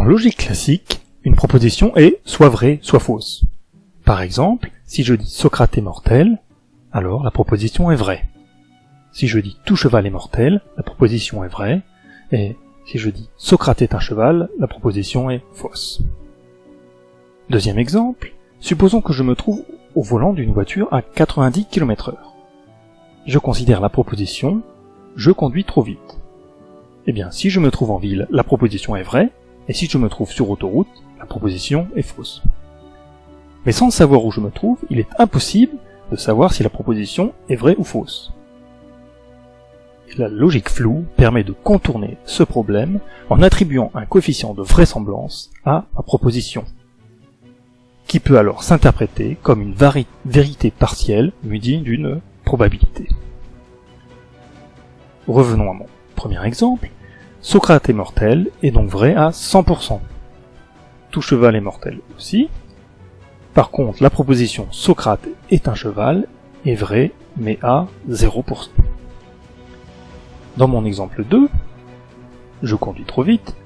En logique classique, une proposition est soit vraie, soit fausse. Par exemple, si je dis Socrate est mortel, alors la proposition est vraie. Si je dis tout cheval est mortel, la proposition est vraie, et si je dis Socrate est un cheval, la proposition est fausse. Deuxième exemple, supposons que je me trouve au volant d'une voiture à 90 km/h. Je considère la proposition « je conduis trop vite ». Eh bien, si je me trouve en ville, la proposition est vraie, et si je me trouve sur autoroute, la proposition est fausse. Mais sans savoir où je me trouve, il est impossible de savoir si la proposition est vraie ou fausse. Et la logique floue permet de contourner ce problème en attribuant un coefficient de vraisemblance à ma proposition, qui peut alors s'interpréter comme une vérité partielle munie d'une probabilité. Revenons à mon premier exemple. Socrate est mortel est donc vrai à 100%. Tout cheval est mortel aussi. Par contre, la proposition Socrate est un cheval est vraie, mais à 0%. Dans mon exemple 2, je conduis trop vite.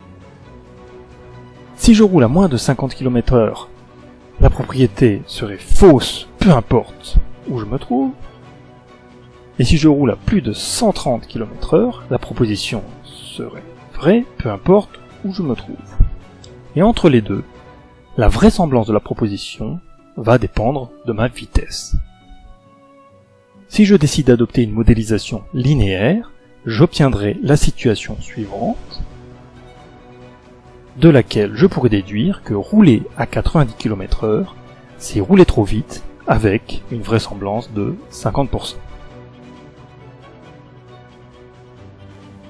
Si je roule à moins de 50 km/h, la propriété serait fausse, peu importe où je me trouve. Et si je roule à plus de 130 km/h, la proposition serait vraie, peu importe où je me trouve. Et entre les deux, la vraisemblance de la proposition va dépendre de ma vitesse. Si je décide d'adopter une modélisation linéaire, j'obtiendrai la situation suivante, de laquelle je pourrais déduire que rouler à 90 km/h, c'est rouler trop vite avec une vraisemblance de 50%.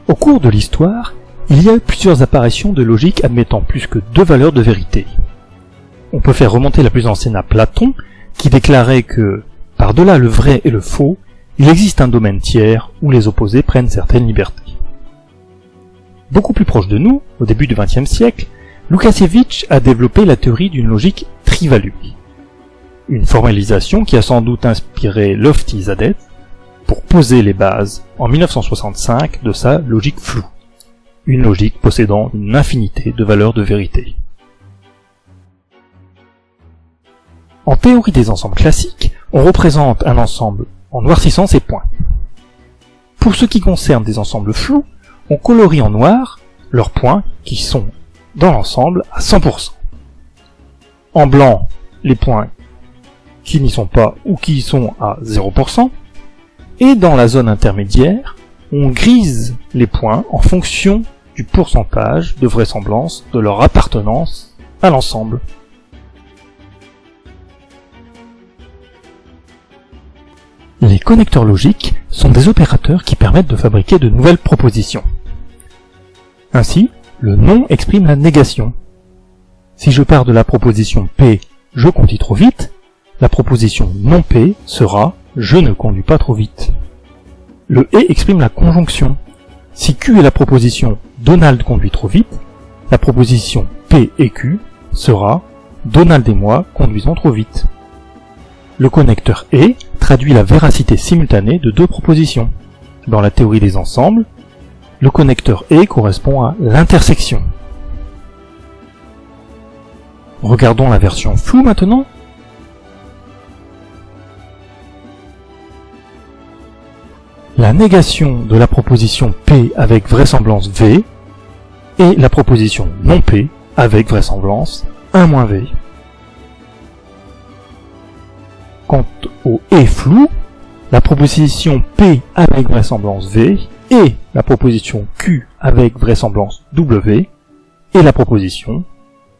Au cours de l'histoire, il y a eu plusieurs apparitions de logique admettant plus que deux valeurs de vérité. On peut faire remonter la plus ancienne à Platon, qui déclarait que, par-delà le vrai et le faux, il existe un domaine tiers où les opposés prennent certaines libertés. Beaucoup plus proche de nous, au début du XXe siècle, Lukasiewicz a développé la théorie d'une logique trivaluée. Une formalisation qui a sans doute inspiré Lofty-Zadeh pour poser les bases, en 1965, de sa logique floue. Une logique possédant une infinité de valeurs de vérité. En théorie des ensembles classiques, on représente un ensemble en noircissant ses points. Pour ce qui concerne des ensembles flous, on colorie en noir leurs points qui sont dans l'ensemble à 100%. En blanc, les points qui n'y sont pas ou qui y sont à 0%. Et dans la zone intermédiaire, on grise les points en fonction du pourcentage de vraisemblance de leur appartenance à l'ensemble. Les connecteurs logiques sont des opérateurs qui permettent de fabriquer de nouvelles propositions. Ainsi, le non exprime la négation. Si je pars de la proposition P, je conduis trop vite, la proposition non P sera je ne conduis pas trop vite. Le et exprime la conjonction. Si Q est la proposition Donald conduit trop vite, la proposition P et Q sera Donald et moi conduisons trop vite. Le connecteur et traduit la véracité simultanée de deux propositions. Dans la théorie des ensembles, le connecteur et correspond à l'intersection. Regardons la version floue maintenant. La négation de la proposition P avec vraisemblance V et la proposition non P avec vraisemblance 1 - V. Quant au et flou, la proposition P avec vraisemblance V et la proposition Q avec vraisemblance W et la proposition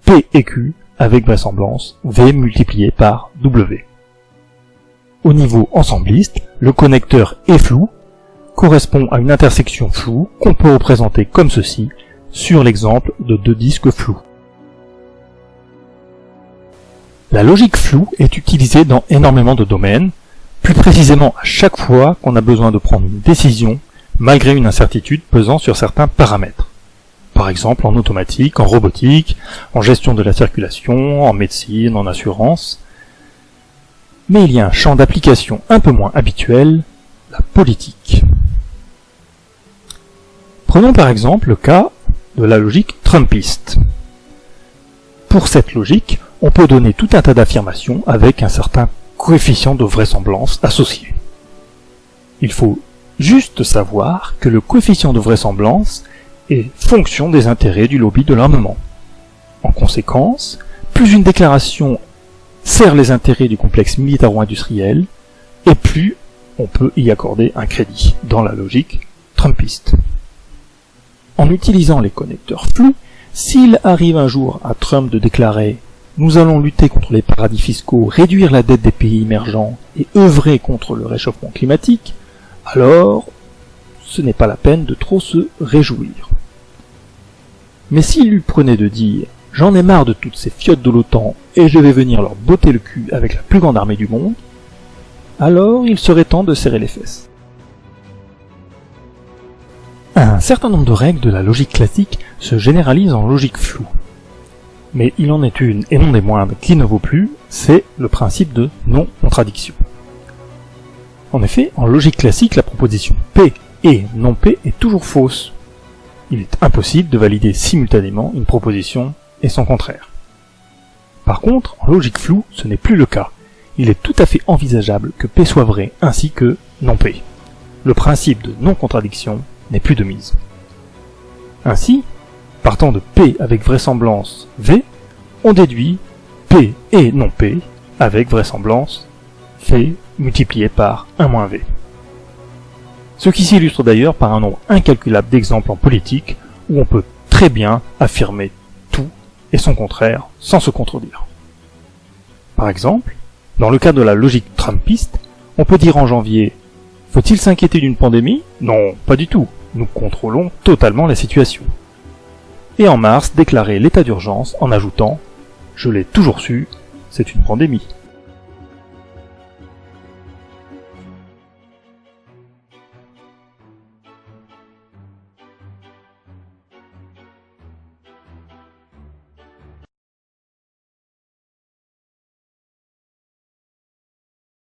P et Q avec vraisemblance V multiplié par W. Au niveau ensembliste, le connecteur et flou correspond à une intersection floue qu'on peut représenter comme ceci sur l'exemple de deux disques flous. La logique floue est utilisée dans énormément de domaines, plus précisément à chaque fois qu'on a besoin de prendre une décision malgré une incertitude pesant sur certains paramètres. Par exemple en automatique, en robotique, en gestion de la circulation, en médecine, en assurance. Mais il y a un champ d'application un peu moins habituel, la politique. Prenons par exemple le cas de la logique trumpiste. Pour cette logique, on peut donner tout un tas d'affirmations avec un certain coefficient de vraisemblance associé. Il faut juste savoir que le coefficient de vraisemblance est fonction des intérêts du lobby de l'armement. En conséquence, plus une déclaration sert les intérêts du complexe militaro-industriel, et plus on peut y accorder un crédit dans la logique trumpiste. En utilisant les connecteurs flous, s'il arrive un jour à Trump de déclarer « Nous allons lutter contre les paradis fiscaux, réduire la dette des pays émergents et œuvrer contre le réchauffement climatique », alors ce n'est pas la peine de trop se réjouir. Mais s'il lui prenait de dire « J'en ai marre de toutes ces fiottes de l'OTAN et je vais venir leur botter le cul avec la plus grande armée du monde », alors il serait temps de serrer les fesses. Un certain nombre de règles de la logique classique se généralisent en logique floue. Mais il en est une, et non des moindres, qui ne vaut plus, c'est le principe de non-contradiction. En effet, en logique classique, la proposition P et non P est toujours fausse. Il est impossible de valider simultanément une proposition et son contraire. Par contre, en logique floue, ce n'est plus le cas. Il est tout à fait envisageable que P soit vrai ainsi que non P. Le principe de non-contradiction n'est plus de mise. Ainsi, partant de P avec vraisemblance V, on déduit P et non P avec vraisemblance V multiplié par 1 moins V. Ce qui s'illustre d'ailleurs par un nombre incalculable d'exemples en politique où on peut très bien affirmer tout et son contraire sans se contredire. Par exemple, dans le cas de la logique trumpiste, on peut dire en janvier « Faut-il s'inquiéter d'une pandémie ? Non, pas du tout. Nous contrôlons totalement la situation. » Et en mars, déclarer l'état d'urgence en ajoutant « Je l'ai toujours su, c'est une pandémie. »